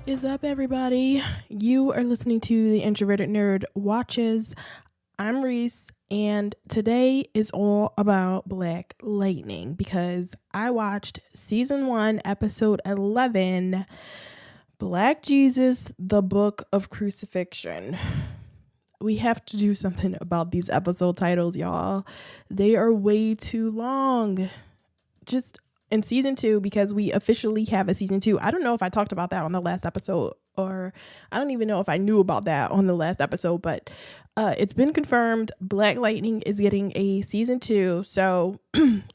is up, everybody? You are listening to The Introverted Nerd Watches. I'm Reese, and today is all about Black Lightning because I watched season 1, episode 11, Black Jesus, the Book of Crucifixion. We have to do something about these episode titles, y'all. They are way too long. Just in season 2, because we officially have a season 2. I don't know if I talked about that on the last episode, or I don't even know if I knew about that on the last episode, but it's been confirmed. Black Lightning is getting a season 2. So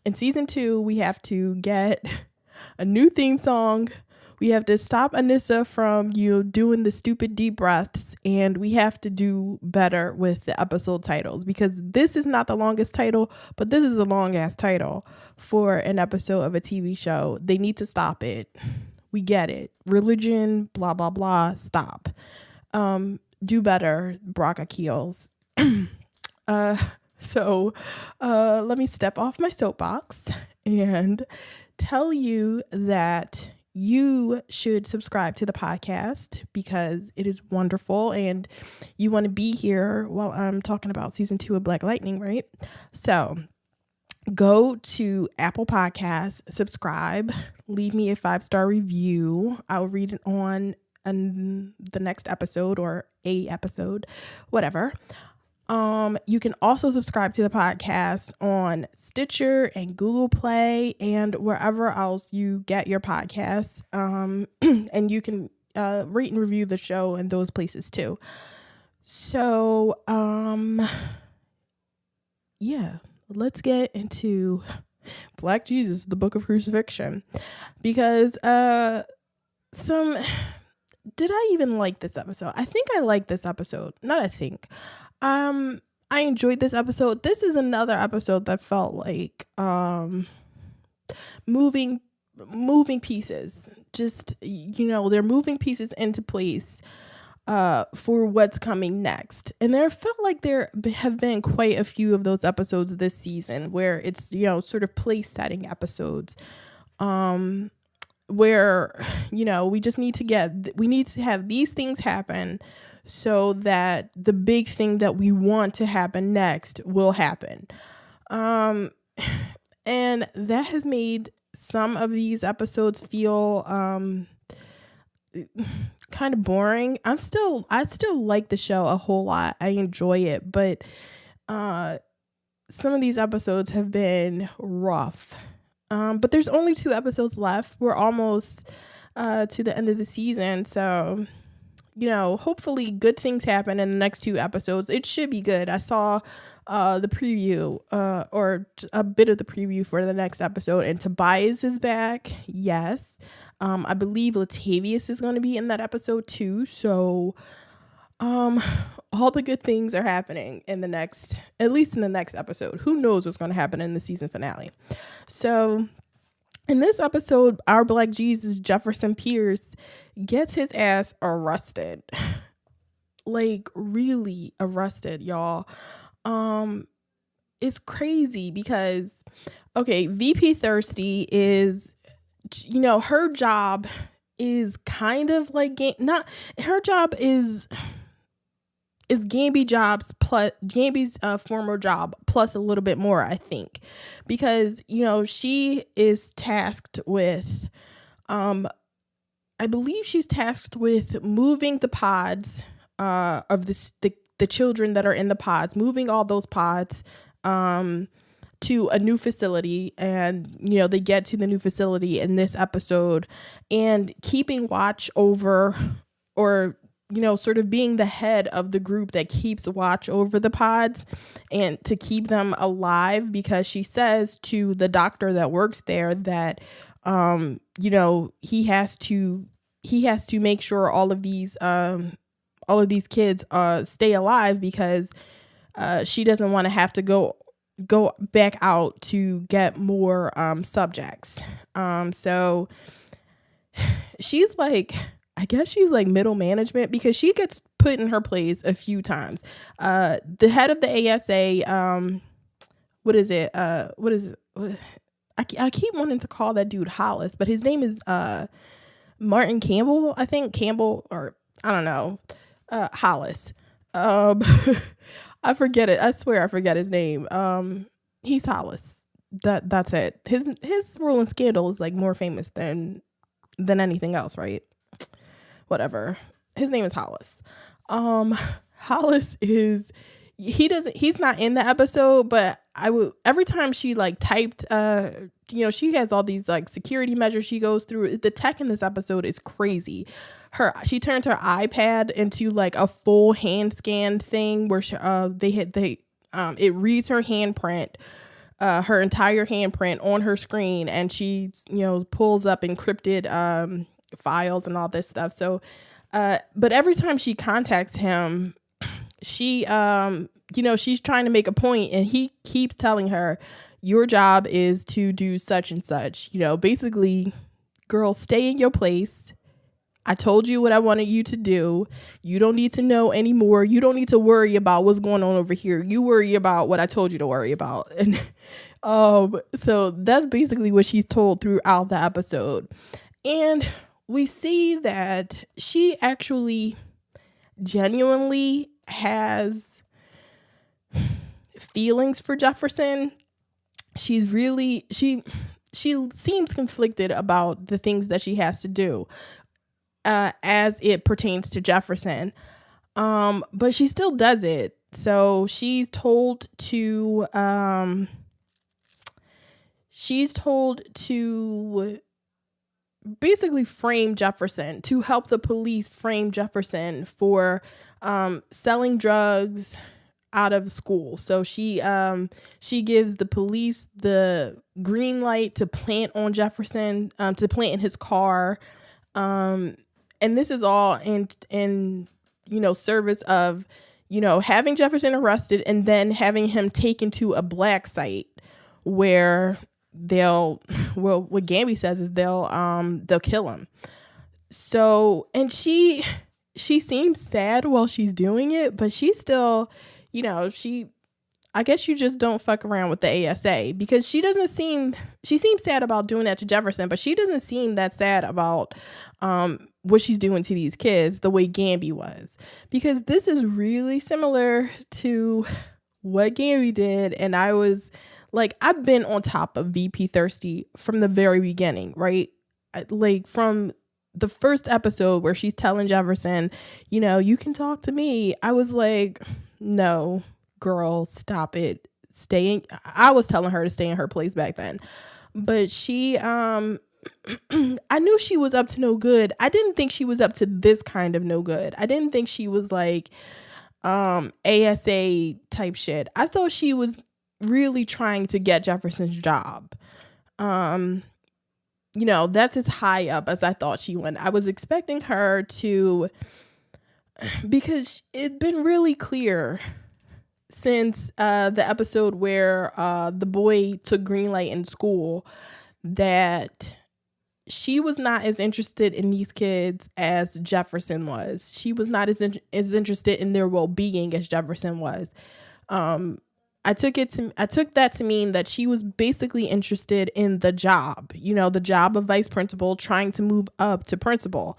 in season 2, we have to get a new theme song. We have to stop Anissa from doing the stupid deep breaths, and we have to do better with the episode titles, because this is not the longest title, but this is a long ass title for an episode of a TV show. They need to stop it. We get it. Religion, blah, blah, blah. Stop. Do better, Braca Keels. So let me step off my soapbox and tell you that you should subscribe to the podcast because it is wonderful and you want to be here while I'm talking about season 2 of Black Lightning, right? So go to Apple Podcasts, subscribe, leave me a 5-star review. I'll read it on the next episode or a episode, whatever. You can also subscribe to the podcast on Stitcher and GooglePlay and wherever else you get your podcasts. And you can rate and review the show in those places too. So, yeah, let's get into Black Jesus, the Book of Crucifixion, because did I even like this episode? I think I liked this episode. Not I think. I enjoyed this episode. This is another episode that felt like moving pieces. Just, they're moving pieces into place for what's coming next. And there felt like there have been quite a few of those episodes this season where it's, sort of place setting episodes. Where, we just need to have these things happen so that the big thing that we want to happen next will happen. And that has made some of these episodes feel kind of boring. I still like the show a whole lot. I enjoy it, but some of these episodes have been rough. But there's only 2 episodes left. We're almost to the end of the season. So, hopefully good things happen in the next 2 episodes. It should be good. I saw the preview or a bit of the preview for the next episode. And Tobias is back. Yes. I believe Latavius is going to be in that episode too. So all the good things are happening at least in the next episode. Who knows what's going to happen in the season finale. So in this episode, our Black Jesus, Jefferson Pierce, gets his ass arrested. Like, really arrested, y'all. It's crazy because, okay, VP Thirsty is, her job is kind of like, her job is Gambi's former job plus a little bit more, I think, because she is tasked with I believe she's tasked with moving the pods of the children that are in the pods, moving all those pods to a new facility, and they get to the new facility in this episode, and keeping watch over, or sort of being the head of the group that keeps watch over the pods and to keep them alive, because she says to the doctor that works there that, he has to make sure all of these kids stay alive, because she doesn't want to have to go back out to get more subjects. So she's like, I guess she's like middle management, because she gets put in her place a few times. The head of the ASA, what is it? I keep wanting to call that dude Hollis, but his name is Martin Campbell, I think Campbell, or I don't know, Hollis. Um, I forget it. I swear I forget his name. He's Hollis. That's it. His role in Scandal is like more famous than anything else, right? Whatever. His name is Hollis. Hollis is he's not in the episode, but I would every time she like typed she has all these like security measures she goes through. The tech in this episode is crazy. She turns her iPad into like a full hand scan thing where it reads her handprint, her entire handprint on her screen, and she pulls up encrypted files and all this stuff. So but every time she contacts him, she she's trying to make a point, and he keeps telling her, your job is to do such and such, basically, girl, stay in your place. I told you what I wanted you to do. You don't need to know anymore. You don't need to worry about what's going on over here. You worry about what I told you to worry about. And so that's basically what she's told throughout the episode. And we see that she actually genuinely has feelings for Jefferson. She seems conflicted about the things that she has to do as it pertains to Jefferson. But she still does it. So she's told to basically frame Jefferson, to help the police frame Jefferson for selling drugs out of the school. So she gives the police the green light to plant on Jefferson, to plant in his car. And this is all in service of having Jefferson arrested and then having him taken to a black site where what Gambi says is they'll kill him. So, and she seems sad while she's doing it, but she's still, I guess you just don't fuck around with the ASA, because she seems sad about doing that to Jefferson, but she doesn't seem that sad about what she's doing to these kids the way Gambi was, because this is really similar to what Gambi did. And I was like, I've been on top of VP Thirsty from the very beginning, right? Like from the first episode where she's telling Jefferson, you can talk to me. I was like, no, girl, stop it. I was telling her to stay in her place back then. But she, I knew she was up to no good. I didn't think she was up to this kind of no good. I didn't think she was like ASA type shit. I thought she was really trying to get Jefferson's job. That's as high up as I thought she went. I was expecting her to, because it's been really clear since the episode where the boy took green light in school that she was not as interested in these kids as Jefferson was. She was not as interested in their well-being as Jefferson was. I took that to mean that she was basically interested in the job, the job of vice principal, trying to move up to principal.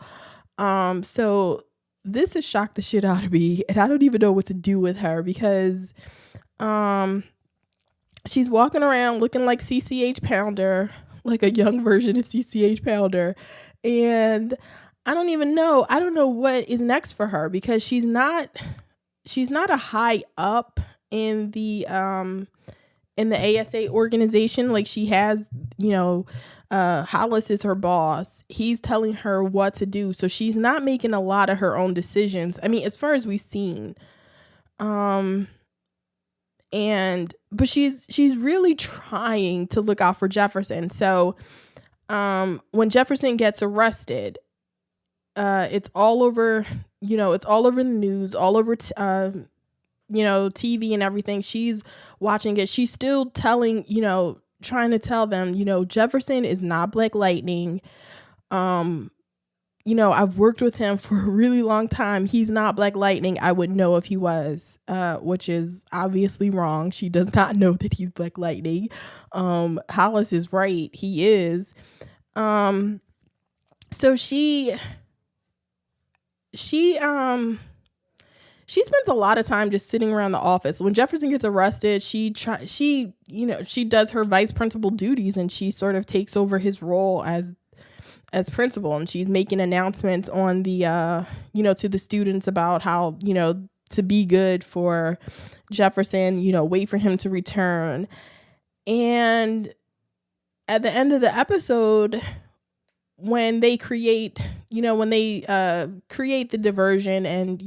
So this has shocked the shit out of me, and I don't even know what to do with her, because she's walking around looking like CCH Pounder, like a young version of CCH Pounder, and I don't know what is next for her, because she's not a high up in the ASA organization. Like, she has, Hollis is her boss. He's telling her what to do. So she's not making a lot of her own decisions. I mean, as far as we've seen. But she's really trying to look out for Jefferson. So when Jefferson gets arrested, it's all over, it's all over the news, all over TV and everything. She's watching it. She's still telling, trying to tell them, Jefferson is not Black Lightning. I've worked with him for a really long time. He's not Black Lightning. I would know if he was, which is obviously wrong. She does not know that he's Black Lightning. Hollis is right. He is. So she spends a lot of time just sitting around the office. When Jefferson gets arrested, she does her vice principal duties, and she sort of takes over his role as principal, and she's making announcements on the to the students about how, to be good for Jefferson, wait for him to return. And at the end of the episode, when they create the diversion, and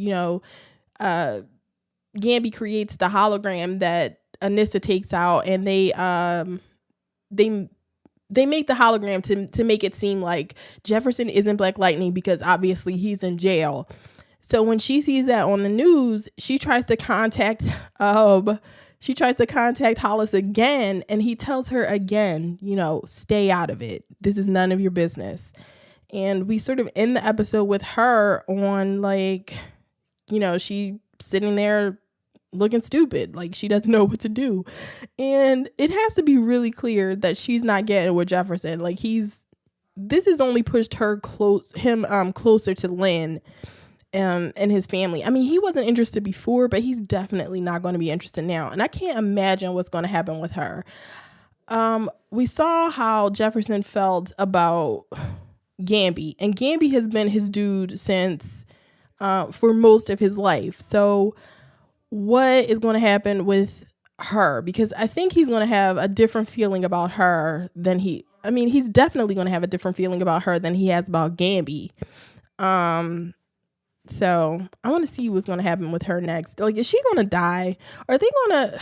Gambi creates the hologram that Anissa takes out, and they make the hologram to make it seem like Jefferson isn't Black Lightning because obviously he's in jail. So when she sees that on the news, she tries to contact Hollis again, and he tells her again, stay out of it. This is none of your business. And we sort of end the episode with her on she sitting there looking stupid, like she doesn't know what to do. And it has to be really clear that she's not getting with Jefferson. Like this has only pushed him closer to Lynn and his family. I mean, he wasn't interested before, but he's definitely not going to be interested now. And I can't imagine what's going to happen with her. We saw how Jefferson felt about Gambi, and Gambi has been his dude since for most of his life. So what is going to happen with her? Because I think he's going to have a different feeling about her than he's definitely going to have a different feeling about her than he has about Gambi. So I want to see what's going to happen with her next. Like, is she going to die? Are they going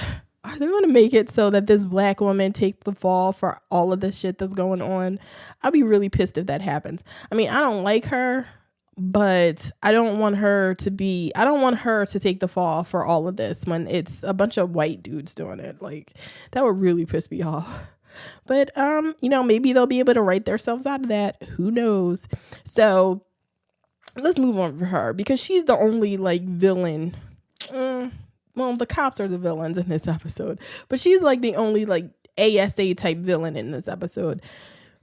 to make it so that this Black woman takes the fall for all of this shit that's going on? I'd be really pissed if that happens. I mean, I don't like her, but I don't want her to take the fall for all of this when it's a bunch of white dudes doing it. Like, that would really piss me off. But, maybe they'll be able to write themselves out of that. Who knows? So let's move on for her, because she's the only villain. Well, the cops are the villains in this episode, but she's the only ASA type villain in this episode.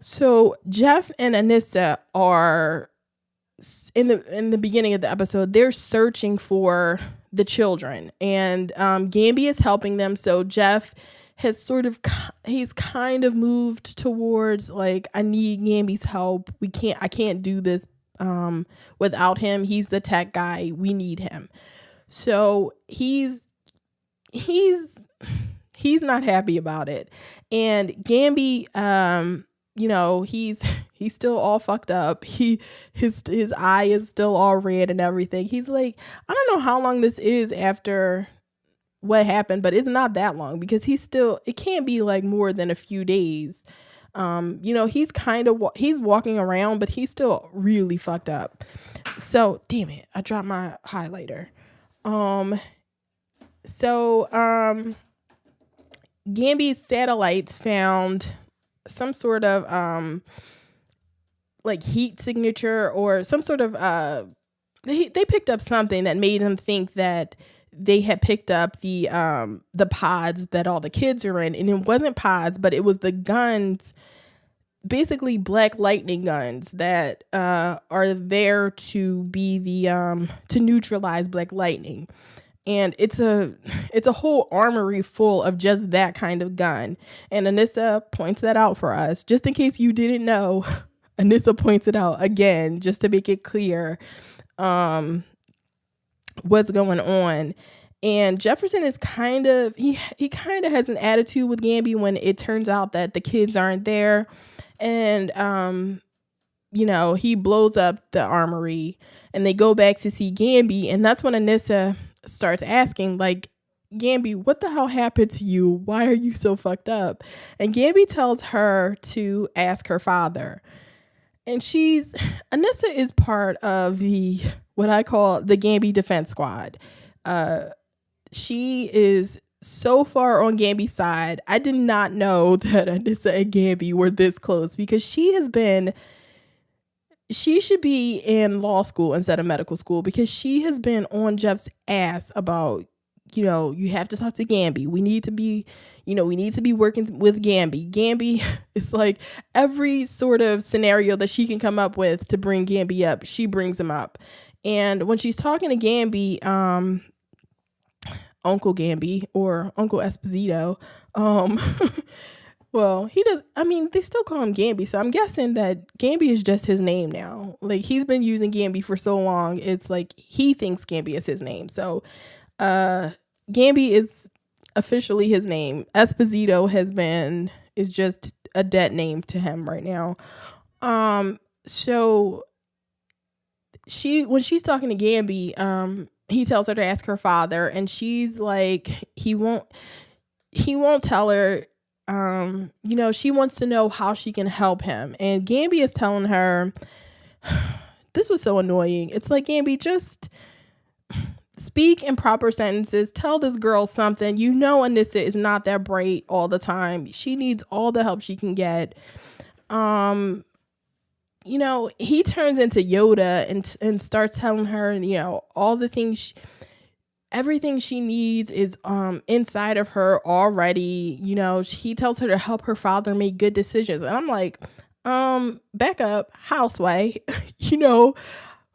So Jeff and Anissa are in the beginning of the episode, they're searching for the children, and Gambi is helping them. So Jeff has he's kind of moved towards I need Gambi's help. I can't do this without him. He's the tech guy. We need him. So he's not happy about it. And Gambi, he's still all fucked up. His eye is still all red and everything. He's like, I don't know how long this is after what happened, but it's not that long, because it can't be more than a few days. He's walking around, but he's still really fucked up. So damn it, I dropped my highlighter. Gambi's satellites found some sort of heat signature, or some sort of they picked up something that made him think that they had picked up the pods that all the kids are in, and it wasn't pods, but it was the guns, basically Black Lightning guns that are there to be to neutralize Black Lightning. And it's a whole armory full of just that kind of gun. And Anissa points that out for us. Just in case you didn't know, Anissa points it out again, just to make it clear what's going on. And Jefferson is he kind of has an attitude with Gambi when it turns out that the kids aren't there. And, he blows up the armory, and they go back to see Gambi. And that's when Anissa starts asking, Gambi, what the hell happened to you? Why are you so fucked up? And Gambi tells her to ask her father. And Anissa is part of what I call the Gambi defense squad. She is so far on Gambi's side. I did not know that Anissa and Gambi were this close, because she should be in law school instead of medical school, because she has been on Jeff's ass about you have to talk to Gambi. We need to be working with Gambi. Gambi is like every sort of scenario that she can come up with to bring Gambi up, she brings him up. And when she's talking to Gambi, Uncle Gambi or Uncle Esposito, well, they still call him Gambi, so I'm guessing that Gambi is just his name now. Like, he's been using Gambi for so long, it's like he thinks Gambi is his name. So, Gambi is officially his name. Esposito is just a dead name to him right now. So when she's talking to Gambi, he tells her to ask her father, and she's like, he won't tell her. She wants to know how she can help him. And Gambi is telling her, this was so annoying. It's like, Gambi, just speak in proper sentences. Tell this girl something. Anissa is not that bright all the time. She needs all the help she can get. He turns into Yoda and starts telling her, all the things, everything she needs is inside of her already. He tells her to help her father make good decisions. And I'm like, back up, houseway.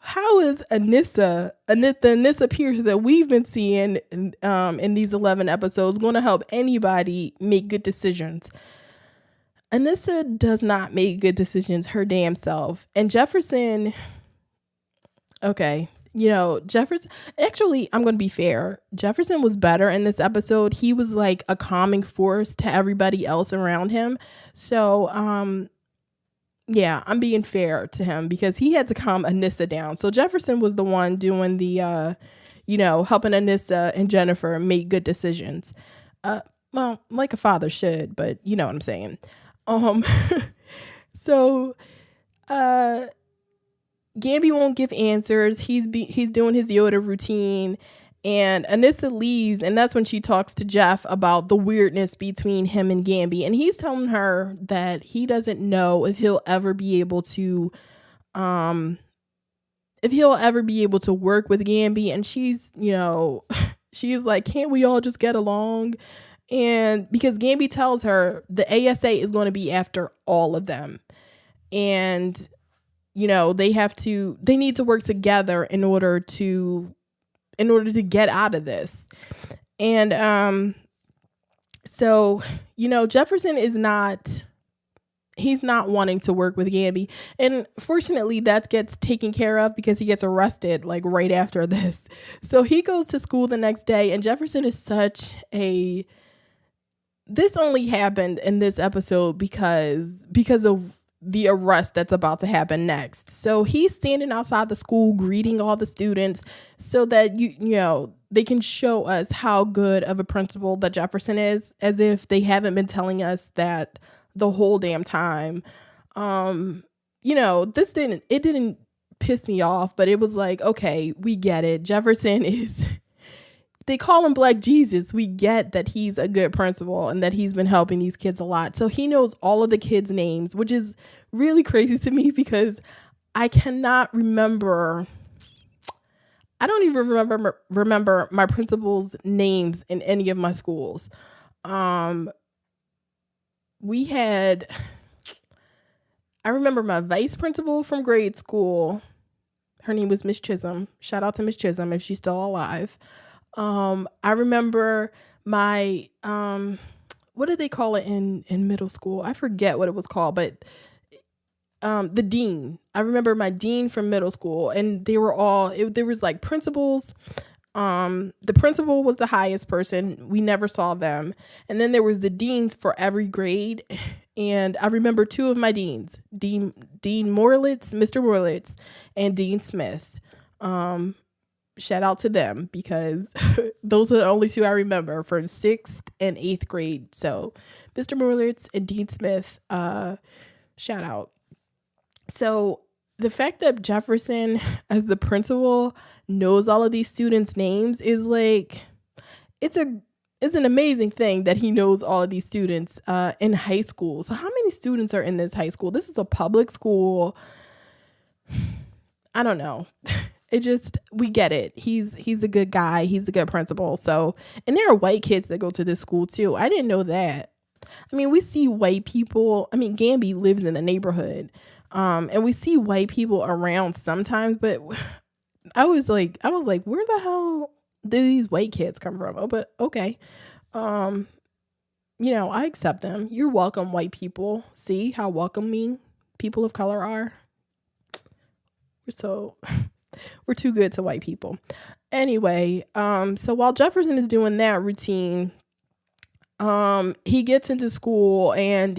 How is the Anissa Pierce that we've been seeing in these 11 episodes going to help anybody make good decisions? Anissa does not make good decisions her damn self. And Jefferson, okay, Jefferson, actually, I'm going to be fair. Jefferson was better in this episode. He was like a calming force to everybody else around him. So, yeah, I'm being fair to him because he had to calm Anissa down. So Jefferson was the one doing the, helping Anissa and Jennifer make good decisions. Well, like a father should, but you know what I'm saying. So, Gambi won't give answers. He's doing his Yoda routine, and Anissa leaves, and that's when she talks to Jeff about the weirdness between him and Gambi, and he's telling her that he doesn't know if he'll ever be able to work with Gambi, and she's like, can't we all just get along? And because Gambi tells her the ASA is going to be after all of them, and they need to work together in order to get out of this. And so Jefferson he's not wanting to work with Gambi, and fortunately that gets taken care of because he gets arrested like right after this. So he goes to school the next day, and Jefferson is this only happened in this episode because of the arrest that's about to happen next. So he's standing outside the school greeting all the students so that they can show us how good of a principal that Jefferson is, as if they haven't been telling us that the whole damn time. This didn't piss me off, but it was like, okay, we get it. Jefferson is they call him Black Jesus. We get that he's a good principal and that he's been helping these kids a lot. So he knows all of the kids' names, which is really crazy to me because I cannot remember. I don't even remember my principal's names in any of my schools. I remember my vice principal from grade school. Her name was Miss Chisholm. Shout out to Miss Chisholm if she's still alive. I remember my, what did they call it in middle school? I forget what it was called, but, the dean. I remember my dean from middle school, and they were there was like principals. The principal was the highest person. We never saw them. And then there was the deans for every grade. And I remember two of my deans, Dean Morlitz, Mr. Morlitz, and Dean Smith. Shout out to them because those are the only two I remember from 6th and 8th grade. So Mr. Morlitz and Dean Smith, shout out. So the fact that Jefferson as the principal knows all of these students' names is like, it's an amazing thing that he knows all of these students in high school. So how many students are in this high school? This is a public school. I don't know. we get it. He's a good guy. He's a good principal. So, and there are white kids that go to this school too. I didn't know that. I mean, we see white people. I mean, Gambi lives in the neighborhood. And we see white people around sometimes, but I was like, where the hell do these white kids come from? Oh, but okay. I accept them. You're welcome, white people. See how welcoming people of color are? We're too good to white people. Anyway, so while Jefferson is doing that routine, he gets into school and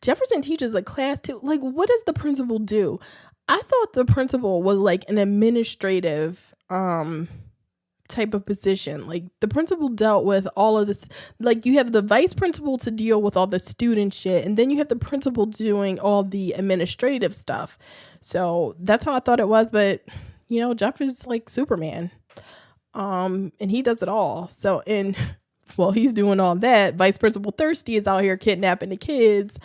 Jefferson teaches a class too. Like, what does the principal do? I thought the principal was like an administrative type of position. Like, the principal dealt with all of this. Like, you have the vice principal to deal with all the student shit, and then you have the principal doing all the administrative stuff. So that's how I thought it was. But Jeff is like Superman, and he does it all. So while he's doing all that, Vice Principal Thirsty is out here kidnapping the kids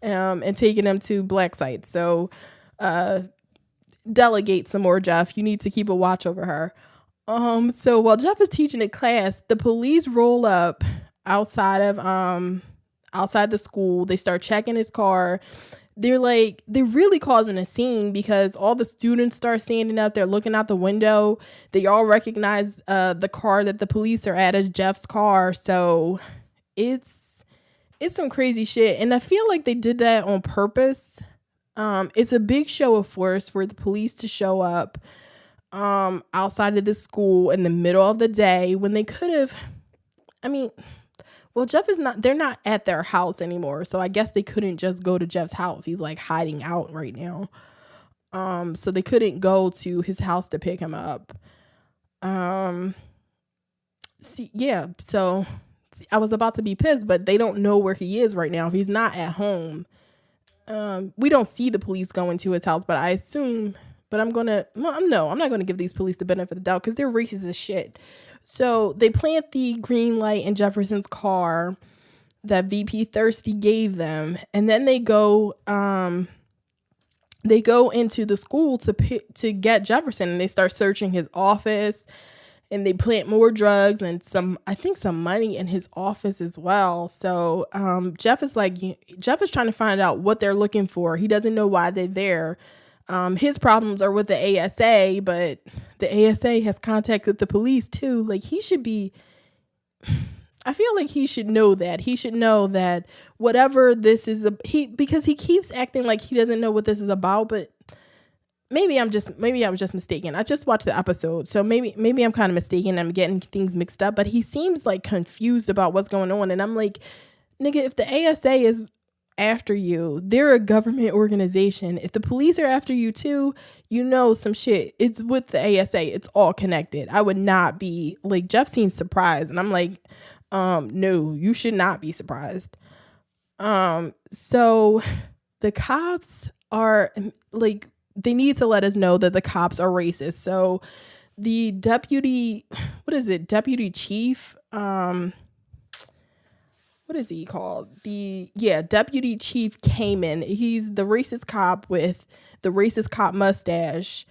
and taking them to black sites. So delegate some more, Jeff. You need to keep a watch over her. So while Jeff is teaching a class, the police roll up outside the school. They start checking his car. They're really causing a scene because all the students start standing up. They're looking out the window. They all recognize the car that the police are at as Jeff's car. So it's some crazy shit. And I feel like they did that on purpose. It's a big show of force for the police to show up outside of the school in the middle of the day when they could have, they're not at their house anymore. So I guess they couldn't just go to Jeff's house. He's like hiding out right now. So they couldn't go to his house to pick him up. So I was about to be pissed, but they don't know where he is right now. If he's not at home, we don't see the police going to his house, but I assume, but I'm not going to give these police the benefit of the doubt because they're racist as shit. So they plant the green light in Jefferson's car that VP Thirsty gave them, and then they go into the school to get Jefferson, and they start searching his office, and they plant more drugs and some money in his office as well. So Jeff is trying to find out what they're looking for. He doesn't know why they're there. His problems are with the ASA, but the ASA has contacted the police too. Like, I feel like he should know that. He should know that whatever this is, because he keeps acting like he doesn't know what this is about, but maybe I was just mistaken. I just watched the episode, so maybe I'm kind of mistaken. I'm getting things mixed up, but he seems like confused about what's going on. And I'm like, nigga, if the ASA is after you, they're a government organization. If the police are after you too, some shit. It's with the ASA. It's all connected. I would not be like, Jeff seems surprised, and I'm like, no, you should not be surprised. So the cops are like, they need to let us know that the cops are racist. So the deputy chief, what is he called? Deputy Chief Kamen. He's the racist cop with the racist cop mustache.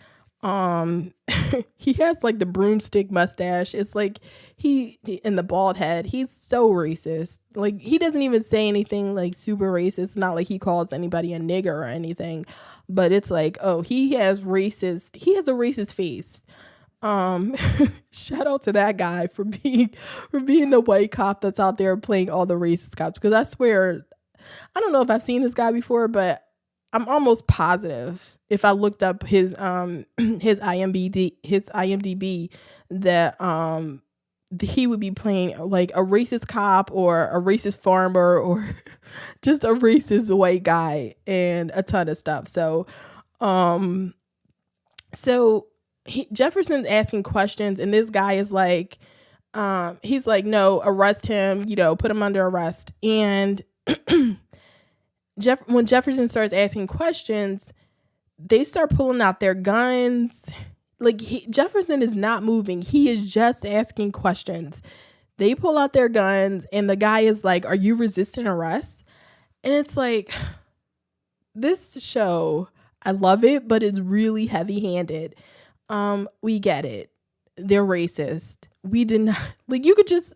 He has like the broomstick mustache. It's like he and the bald head. He's so racist. Like, he doesn't even say anything like super racist. Not like he calls anybody a nigger or anything, but it's like, oh, he has a racist face. Shout out to that guy for being the white cop that's out there playing all the racist cops, because I swear, I don't know if I've seen this guy before, but I'm almost positive if I looked up his IMDb that he would be playing like a racist cop or a racist farmer or just a racist white guy and a ton of stuff. So Jefferson's asking questions, and this guy is like, he's like, no, arrest him, put him under arrest. And when Jefferson starts asking questions, they start pulling out their guns. Like, Jefferson is not moving. He is just asking questions. They pull out their guns, and the guy is like, are you resisting arrest? And it's like, this show, I love it, but it's really heavy-handed. We get it. They're racist. We did not, like, you could just,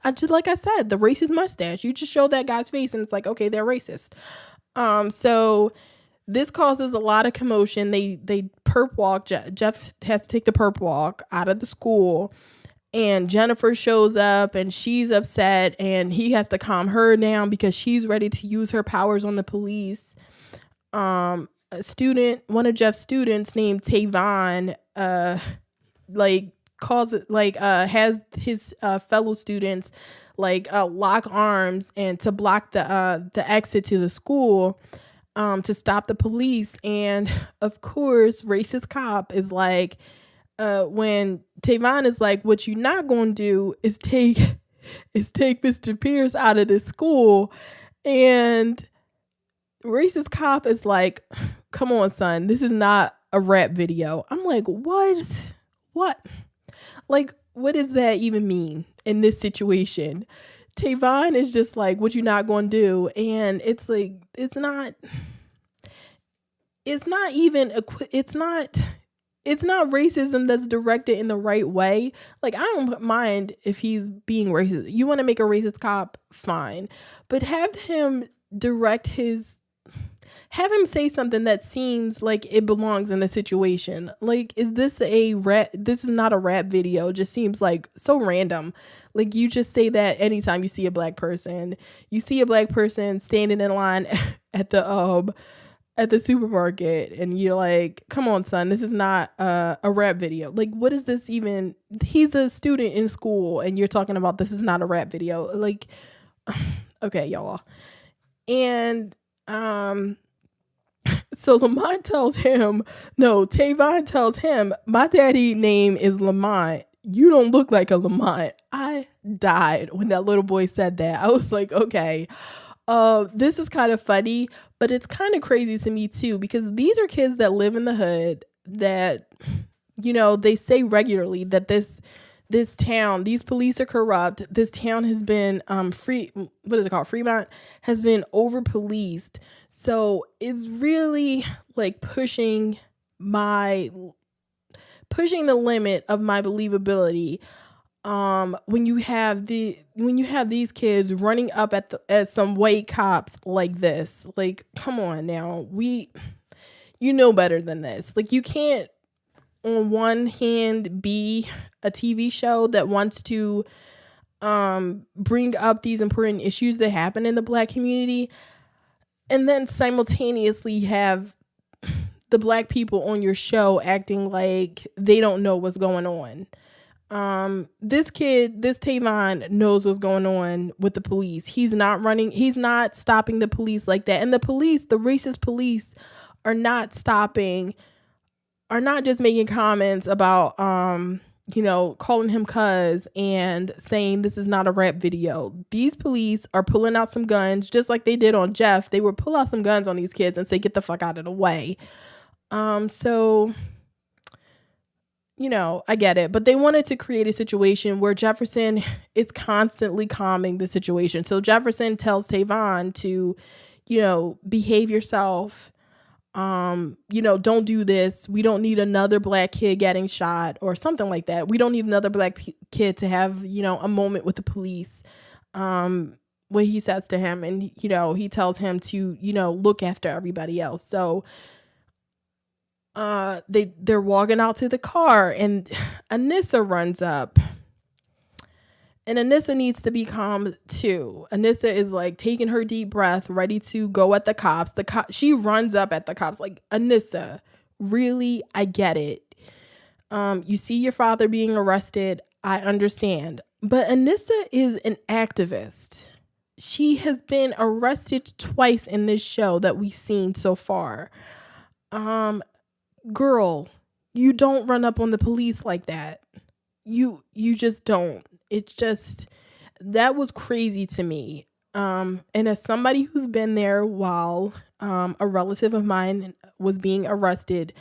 like I said, the racist mustache. You just show that guy's face and it's like, okay, they're racist. So this causes a lot of commotion. They perp walk. Jeff has to take the perp walk out of the school, and Jennifer shows up and she's upset, and he has to calm her down because she's ready to use her powers on the police. A student, one of Jeff's students named Tavon, has his fellow students lock arms and to block the exit to the school, to stop the police. And of course, racist cop is like, when Tavon is like, what you not gonna do is take Mr. Pierce out of this school. And racist cop is like, come on, son, this is not a rap video. I'm like, what? Like, what does that even mean in this situation? Tavon is just like, what you not gonna do? And it's like, it's not racism that's directed in the right way. Like, I don't mind if he's being racist. You want to make a racist cop, fine. But have him say something that seems like it belongs in the situation. Like, is this this is not a rap video. It just seems like so random. Like, you just say that anytime you see a black person. You see a black person standing in line at the supermarket, and you're like, come on, son, this is not a rap video. Like, what is this even? He's a student in school and you're talking about this is not a rap video. Like, okay, y'all. And so Tavon tells him, my daddy name is Lamont. You don't look like a Lamont. I died when that little boy said that. I was like, okay. This is kind of funny, but it's kind of crazy to me too, because these are kids that live in the hood that, they say regularly that this town, these police are corrupt. This town has been Fremont has been over policed. So it's really like pushing the limit of my believability. When you have these kids running up at some white cops like this. Like, come on now, you know better than this. Like, you can't on one hand be a TV show that wants to bring up these important issues that happen in the black community, and then simultaneously have the black people on your show acting like they don't know what's going on. This Tavon knows what's going on with the police. He's not stopping the police like that. And the racist police are not just making comments about, calling him cuz and saying this is not a rap video. These police are pulling out some guns, just like they did on Jeff. They would pull out some guns on these kids and say, get the fuck out of the way. So I get it, but they wanted to create a situation where Jefferson is constantly calming the situation. So Jefferson tells Tavon to, behave yourself. Don't do this. We don't need another black kid getting shot or something like that. We don't need another black kid to have, a moment with the police. What he says to him, and, he tells him to, look after everybody else. So they're walking out to the car, and Anissa runs up, and Anissa needs to be calm too. Anissa is like taking her deep breath, ready to go at the cops. She runs up at the cops like, Anissa, really? I get it. You see your father being arrested. I understand. But Anissa is an activist. She has been arrested twice in this show that we've seen so far. Girl, you don't run up on the police like that. You just don't. It's just, that was crazy to me. And as somebody who's been there while a relative of mine was being arrested,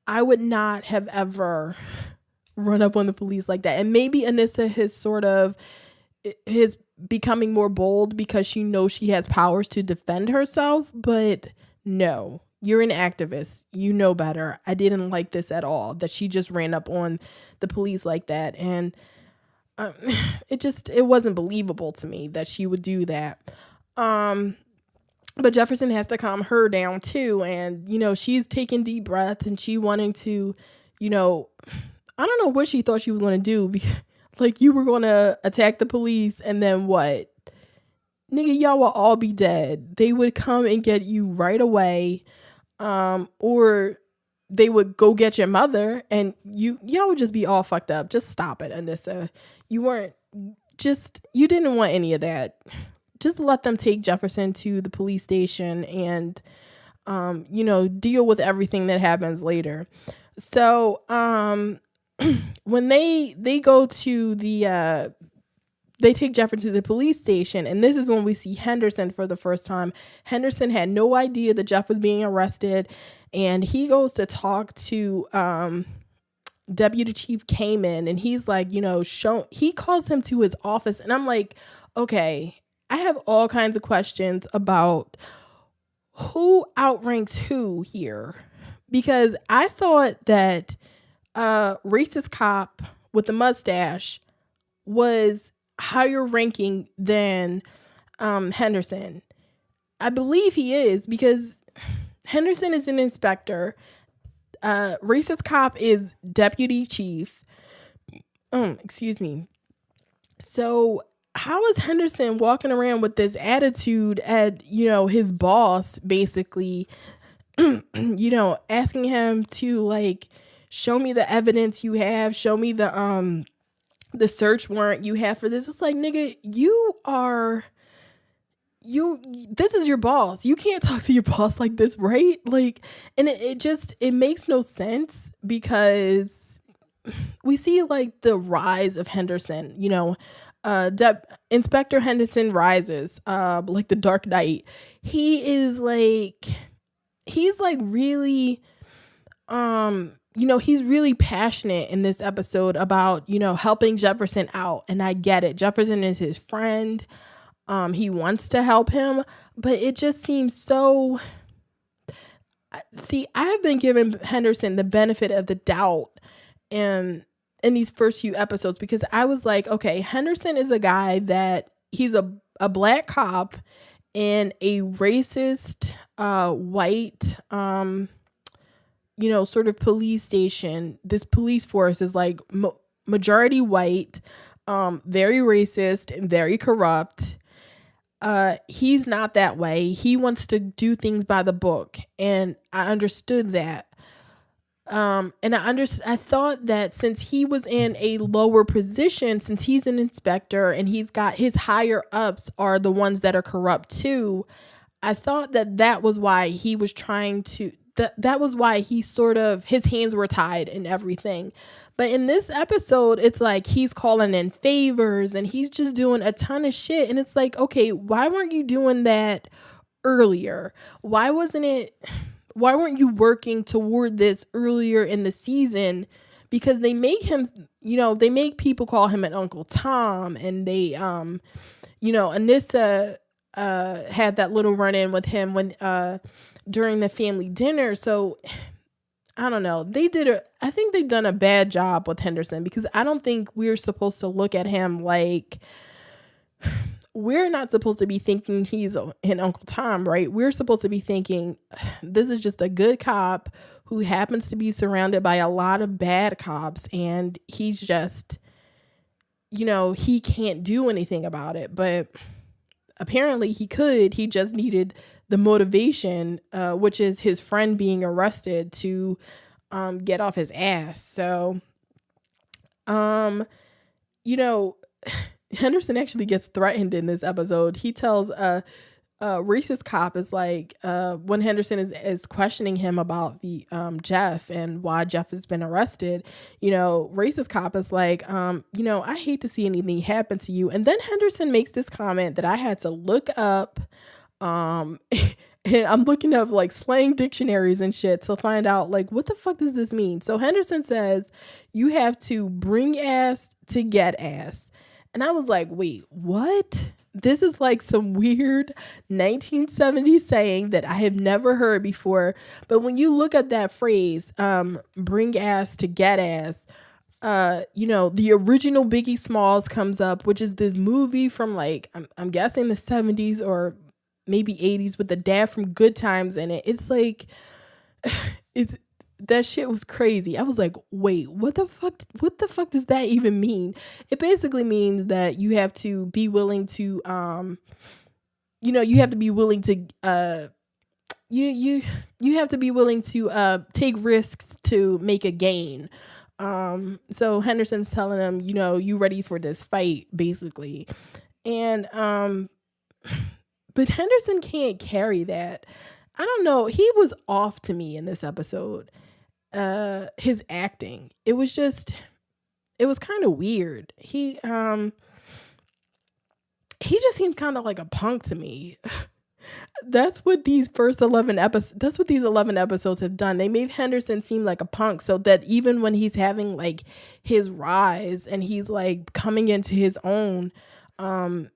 I would not have ever run up on the police like that. And maybe Anissa is becoming more bold because she knows she has powers to defend herself, but no, You're an activist. You know better. I didn't like this at all, that she just ran up on the police like that. And it wasn't believable to me that she would do that. But Jefferson has to calm her down too. And, she's taking deep breaths and she wanting to, I don't know what she thought she was going to do. Like, you were going to attack the police and then what? Nigga, y'all will all be dead. They would come and get you right away. Or they would go get your mother and y'all would just be all fucked up. Just stop it, Anissa. You didn't want any of that. Just let them take Jefferson to the police station and, deal with everything that happens later. So, when they go to they take Jefferson to the police station, and this is when we see Henderson for the first time. Henderson had no idea that Jeff was being arrested, and he goes to talk to Deputy Chief Kamen, and he's like, he calls him to his office, and I'm like, okay, I have all kinds of questions about who outranks who here, because I thought that racist cop with the mustache was higher ranking than Henderson. I believe he is, because Henderson is an inspector. Racist cop is deputy chief. Excuse me. So how is Henderson walking around with this attitude at, his boss, basically, asking him to, like, show me the evidence you have, show me the search warrant you have for this. It's like, nigga, this is your boss. You can't talk to your boss like this, right? Like, and it makes no sense, because we see, like, the rise of Henderson, Inspector Henderson rises, like the Dark Knight. He's really, he's really passionate in this episode about, helping Jefferson out. And I get it. Jefferson is his friend. He wants to help him, but it just seems so. See, I have been giving Henderson the benefit of the doubt in these first few episodes, because I was like, okay, Henderson is a guy that he's a black cop in a racist, white, sort of police station. This police force is like majority white, very racist and very corrupt. He's not that way. He wants to do things by the book. And I understood that. And I thought that since he was in a lower position, since he's an inspector and he's got his higher ups are the ones that are corrupt too, I thought that was why he was trying to, that was why he sort of, his hands were tied and everything. But in this episode, it's like he's calling in favors and he's just doing a ton of shit. And it's like, okay, why weren't you doing that earlier? Why weren't you working toward this earlier in the season? Because they make him, they make people call him an Uncle Tom, and they, Anissa had that little run-in with him when during the family dinner. So I don't know. I think they've done a bad job with Henderson, because I don't think we're supposed to look at him like, we're not supposed to be thinking he's an Uncle Tom, right? We're supposed to be thinking this is just a good cop who happens to be surrounded by a lot of bad cops, and he's just, he can't do anything about it. But apparently he could. He just needed the motivation, which is his friend being arrested, to get off his ass. So, Henderson actually gets threatened in this episode. He tells racist cop is like, when Henderson is questioning him about the Jeff and why Jeff has been arrested, racist cop is like, I hate to see anything happen to you. And then Henderson makes this comment that I had to look up, and I'm looking up like slang dictionaries and shit to find out, like, what the fuck does this mean? So Henderson says you have to bring ass to get ass. And I was like, wait, what? This is like some weird 1970s saying that I have never heard before. But when you look at that phrase, bring ass to get ass, the original Biggie Smalls comes up, which is this movie from like, I'm guessing the 70s or maybe 80s with the dad from Good Times in it. It's like, that shit was crazy. I was like, wait, what the fuck does that even mean? It basically means that you have to be willing to, you have to be willing to, you have to be willing to take risks to make a gain. So Henderson's telling him, you ready for this fight, basically. And but Henderson can't carry that. I don't know. He was off to me in this episode. His acting. It was kind of weird. He just seems kind of like a punk to me. That's what these 11 episodes have done. They made Henderson seem like a punk, so that even when he's having like his rise and he's like coming into his own, and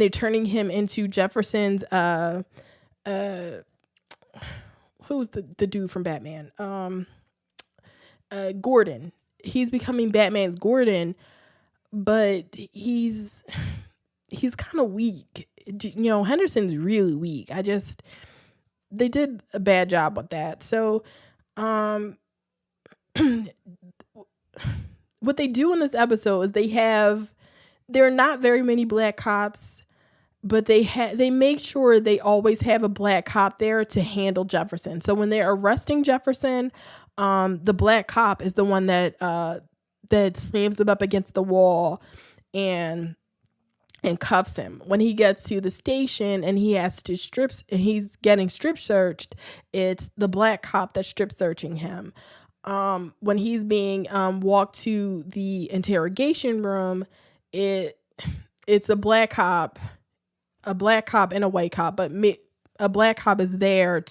they're turning him into Jefferson's who's the dude from Batman? Gordon. He's becoming Batman's Gordon, but he's kind of weak. Henderson's really weak. They did a bad job with that. So, what they do in this episode is there are not very many black cops, but they make sure they always have a black cop there to handle Jefferson. So when they're arresting Jefferson, the black cop is the one that slams him up against the wall and cuffs him. When he gets to the station and he's getting strip searched, it's the black cop that's strip searching him. When he's being walked to the interrogation room, it's a black cop and a white cop, but a black cop is there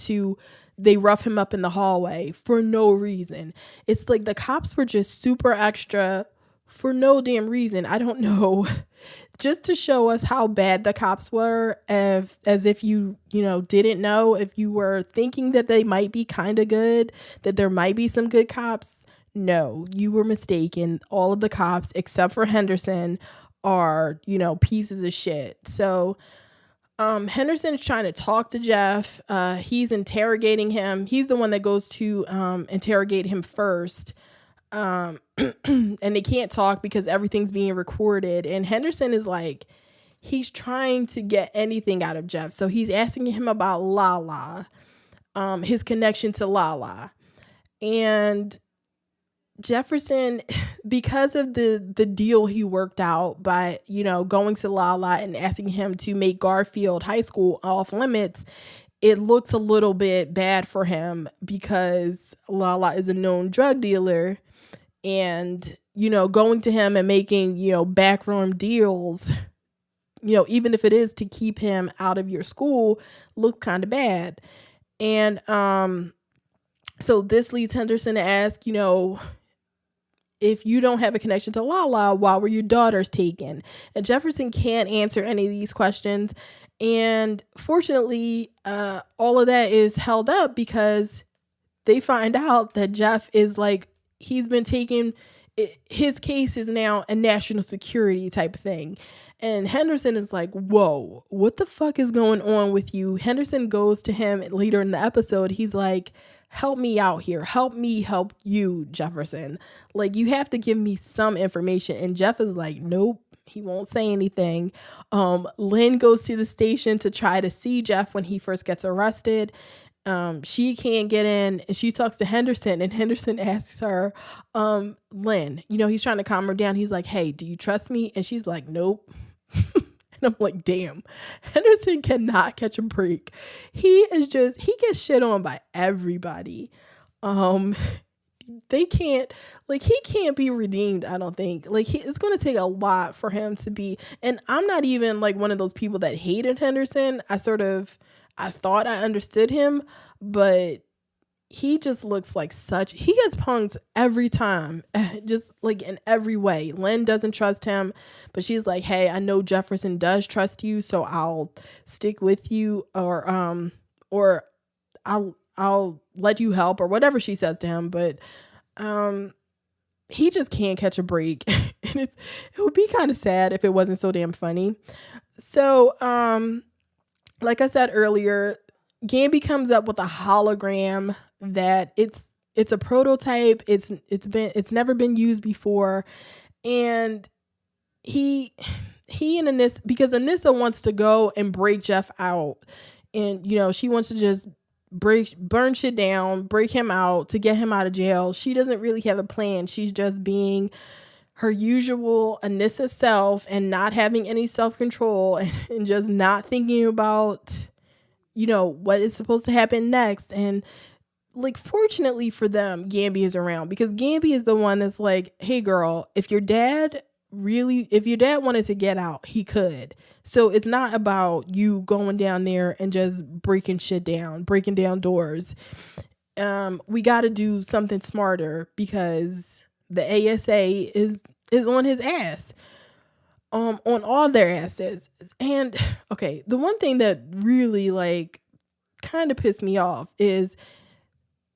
they rough him up in the hallway for no reason. It's like the cops were just super extra for no damn reason. I don't know. Just to show us how bad the cops were, as if you didn't know, if you were thinking that they might be kind of good, that there might be some good cops. No, you were mistaken. All of the cops, except for Henderson, are, pieces of shit. So Henderson's trying to talk to Jeff. He's interrogating him. He's the one that goes to interrogate him first. And they can't talk because everything's being recorded. And Henderson is like, he's trying to get anything out of Jeff. So he's asking him about Lala, his connection to Lala. And Jefferson, because of the deal he worked out by, going to Lala and asking him to make Garfield High School off limits, it looks a little bit bad for him because Lala is a known drug dealer. And, going to him and making, backroom deals, even if it is to keep him out of your school, looks kind of bad. And so this leads Henderson to ask, if you don't have a connection to Lala, why were your daughters taken? And Jefferson can't answer any of these questions. And fortunately, all of that is held up because they find out that Jeff is like, he's been taken, his case is now a national security type of thing. And Henderson is like, whoa, what the fuck is going on with you? Henderson goes to him later in the episode. He's like, help me out here. Help me help you, Jefferson. Like, you have to give me some information. And Jeff is like, nope, he won't say anything. Lynn goes to the station to try to see Jeff when he first gets arrested. She can't get in, and she talks to Henderson, and Henderson asks her, Lynn, he's trying to calm her down. He's like, hey, do you trust me? And she's like, nope. And I'm like, damn, Henderson cannot catch a break. He gets shit on by everybody. He can't be redeemed, I don't think. Like, it's going to take a lot for him to be, and I'm not even like one of those people that hated Henderson. I thought I understood him, but he just looks like he gets punked every time, just like in every way. Lynn doesn't trust him, but she's like, hey, I know Jefferson does trust you, so I'll stick with you, or I'll let you help, or whatever she says to him. But he just can't catch a break. And it would be kind of sad if it wasn't so damn funny. So like I said earlier, Gambi comes up with a hologram that it's a prototype. It's never been used before. And he and Anissa, because Anissa wants to go and break Jeff out, and she wants to just burn shit down, break him out to get him out of jail. She doesn't really have a plan. She's just being her usual Anissa self and not having any self-control, and just not thinking about what is supposed to happen next. And like, fortunately for them, Gambi is around, because Gambi is the one that's like, hey girl, if your dad wanted to get out, he could. So it's not about you going down there and just breaking down doors. We got to do something smarter, because the ASA is on his ass. On all their asses. And okay, the one thing that really like kind of pissed me off is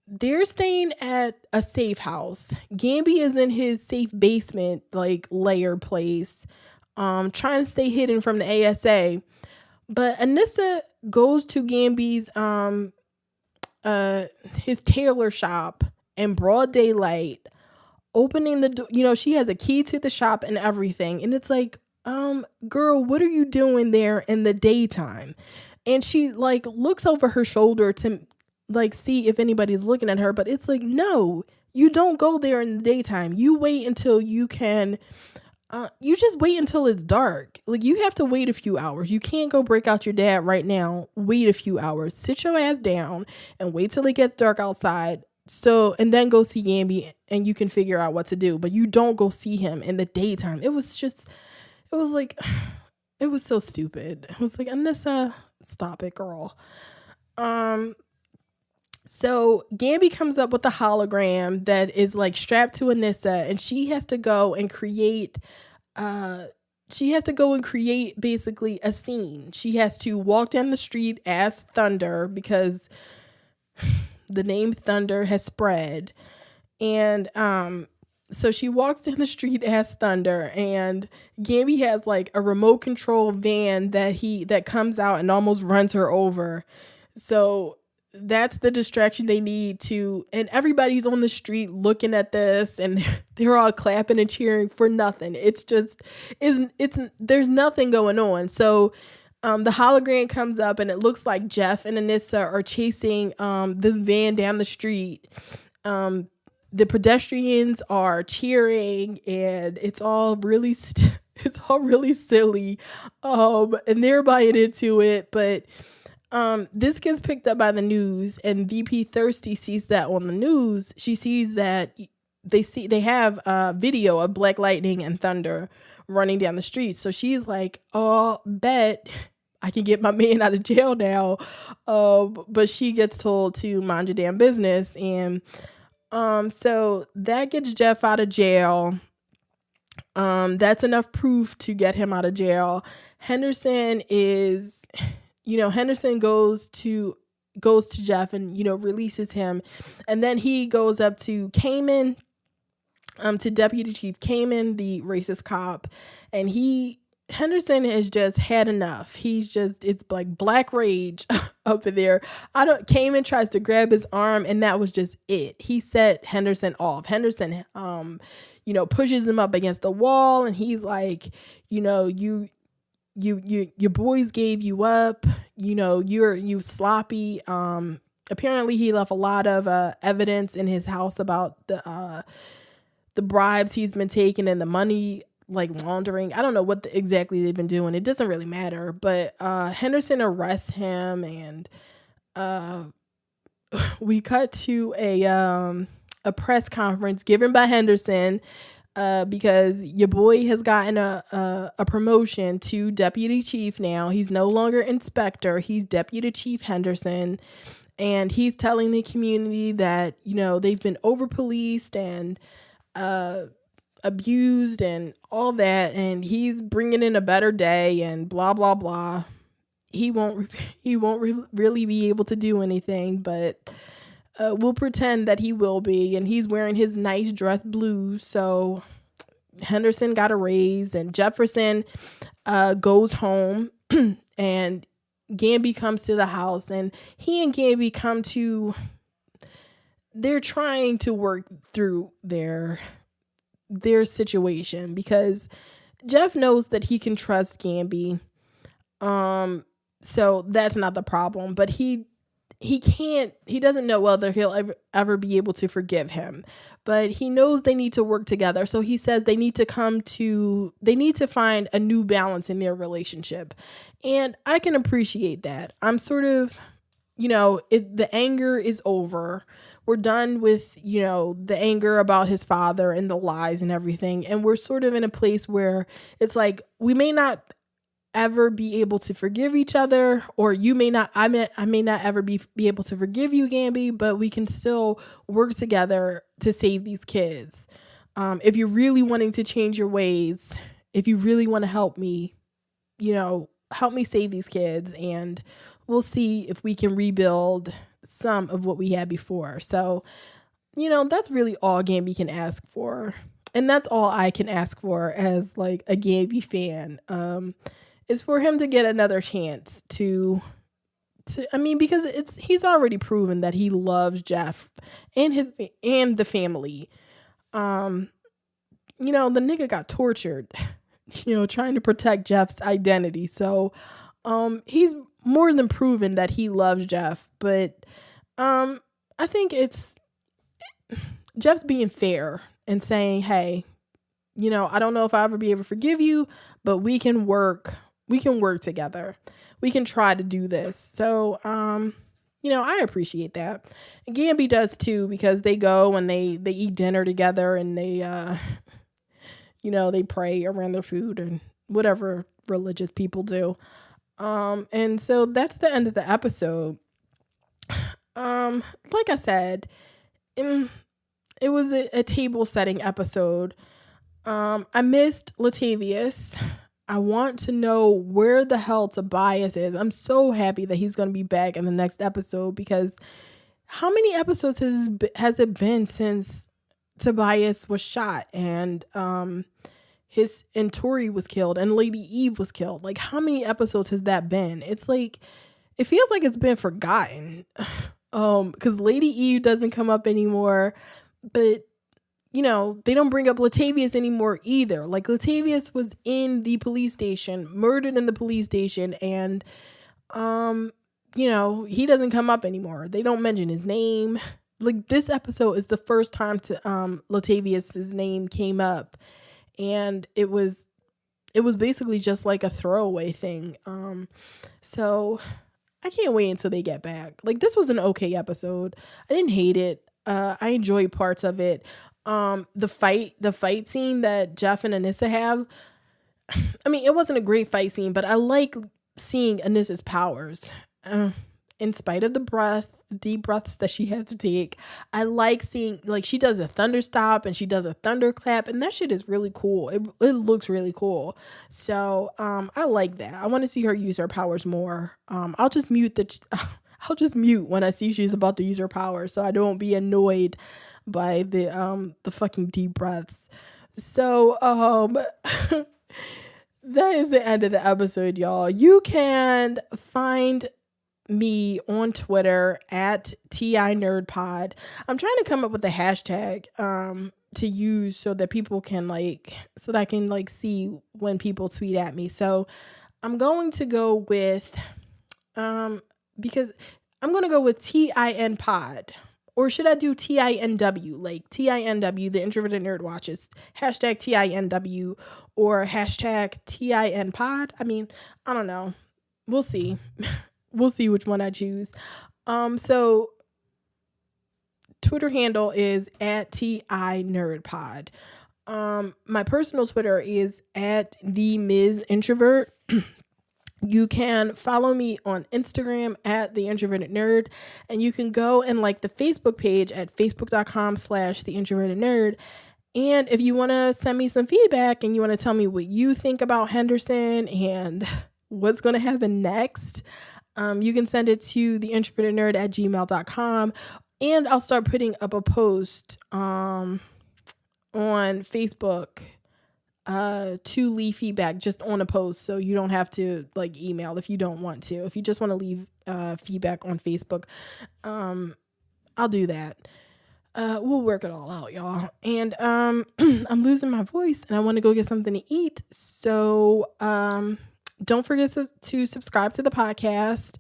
they're staying at a safe house. Gambi is in his safe basement, like lair place, trying to stay hidden from the ASA. But Anissa goes to Gambi's his tailor shop in broad daylight, opening the door. She has a key to the shop and everything. And it's like, girl, what are you doing there in the daytime? And she like looks over her shoulder to like see if anybody's looking at her, but it's like, no, you don't go there in the daytime. You wait until you can, you just wait until it's dark. Like, you have to wait a few hours. You can't go break out your dad right now. Wait a few hours, sit your ass down and wait till it gets dark outside. So, and then go see Gambi and you can figure out what to do, but you don't go see him in the daytime. It was like, it was so stupid. It was like, Anissa, stop it, girl. So Gambi comes up with a hologram that is like strapped to Anissa, and she has to go and create basically a scene. She has to walk down the street as Thunder, because the name Thunder has spread. And so she walks down the street as Thunder, and Gambi has like a remote control van that comes out and almost runs her over. So that's the distraction they need to, and everybody's on the street looking at this, and they're all clapping and cheering for nothing. It's there's nothing going on. So the hologram comes up, and it looks like Jeff and Anissa are chasing this van down the street. The pedestrians are cheering, and it's all really silly, and they're buying into it. But this gets picked up by the news, and VP Thirsty sees that on the news. She sees that they have a video of Black Lightning and Thunder running down the street. So she's like, oh, bet I can get my man out of jail now. But she gets told to mind your damn business. And so that gets Jeff out of jail. That's enough proof to get him out of jail. Henderson goes to Jeff and, releases him. And then he goes up to Kamen, to Deputy Chief Kamen, the racist cop. And Henderson has just had enough. It's like black rage up in there. Kamen tries to grab his arm, and that was just it. He set Henderson off. Henderson, pushes him up against the wall, and he's like, your boys gave you up, you sloppy. Apparently he left a lot of evidence in his house about the bribes he's been taking and the money like laundering. I don't know what exactly they've been doing. It doesn't really matter. But Henderson arrests him, and we cut to a press conference given by Henderson. Because your boy has gotten a promotion to deputy chief now. He's no longer inspector. He's Deputy Chief Henderson. And he's telling the community that, they've been over policed and abused and all that. And he's bringing in a better day and blah, blah, blah. He won't really be able to do anything, but we'll pretend that he will be. And he's wearing his nice dress blue. So Henderson got a raise, and Jefferson goes home and Gambi comes to the house, and he and Gambi they're trying to work through their situation, because Jeff knows that he can trust Gambi. So that's not the problem, but he doesn't know whether he'll ever be able to forgive him, but he knows they need to work together. So he says they need to find a new balance in their relationship. And I can appreciate that. I'm sort of, the anger is over. We're done with, the anger about his father and the lies and everything. And we're sort of in a place where it's like, we may not ever be able to forgive each other, or I may not ever be able to forgive you, Gambi, but we can still work together to save these kids. If you're really wanting to change your ways, if you really want to help me, help me save these kids, and we'll see if we can rebuild some of what we had before. So, that's really all Gambi can ask for. And that's all I can ask for as like a Gambi fan. Is for him to get another chance to because he's already proven that he loves Jeff and the family. The nigga got tortured, trying to protect Jeff's identity. So, he's more than proven that he loves Jeff, but, I think it's Jeff's being fair and saying, hey, I don't know if I'll ever be able to forgive you, but we can work together. We can try to do this. So, I appreciate that. And Gambi does too, because they go and they eat dinner together, and they, they pray around their food and whatever religious people do. And so that's the end of the episode. Like I said, it was a table setting episode. I missed Latavius. I want to know where the hell Tobias is. I'm so happy that he's going to be back in the next episode, because how many episodes has it been since Tobias was shot and Tori was killed and Lady Eve was killed? Like, how many episodes has that been? It's like, it feels like it's been forgotten. Because Lady Eve doesn't come up anymore, but they don't bring up Latavius anymore either. Like, Latavius was in the police station, murdered in the police station, and, he doesn't come up anymore. They don't mention his name. Like, this episode is the first time Latavius's name came up, and it was basically just like a throwaway thing. So I can't wait until they get back. Like, this was an okay episode. I didn't hate it. I enjoyed parts of it. The fight scene that Jeff and Anissa have, it wasn't a great fight scene, but I like seeing Anissa's powers. In spite of the deep breaths that she has to take, I like seeing, like, she does a thunder stop and she does a thunderclap, and that shit is really cool. It looks really cool. So, I like that. I want to see her use her powers more. I'll just mute when I see she's about to use her powers, so I don't be annoyed by the fucking deep breaths. So, that is the end of the episode, y'all. You can find me on Twitter at TINerdPod. I'm trying to come up with a hashtag to use so that people can so that I can see when people tweet at me. So I'm going to go with because I'm going to go with TINPod. Or should I do TINW? Like TINW, the Introverted Nerd Watches. Hashtag TINW or hashtag TINPod. I don't know. We'll see. We'll see which one I choose. So Twitter handle is at TINerdPod. My personal Twitter is at the Ms. Introvert. You can follow me on Instagram at TheIntrovertedNerd, and you can go and like the Facebook page at facebook.com/TheIntrovertedNerd. And if you want to send me some feedback and you want to tell me what you think about Henderson and what's going to happen next, you can send it to TheIntrovertedNerd@gmail.com. And I'll start putting up a post on Facebook to leave feedback just on a post, so you don't have to like email if you don't want to. If you just want to leave feedback on Facebook, I'll do that. We'll work it all out, y'all. And I'm losing my voice and I want to go get something to eat. So don't forget to subscribe to the podcast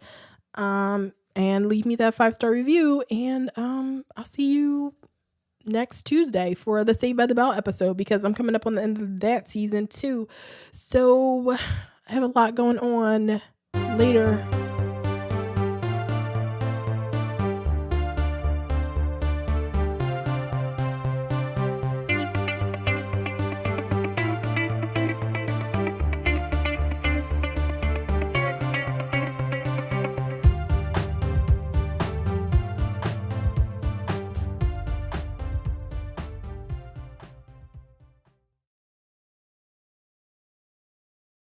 and leave me that 5-star review. And I'll see you next Tuesday for the Saved by the Bell episode, because I'm coming up on the end of that season too. So I have a lot going on. Later.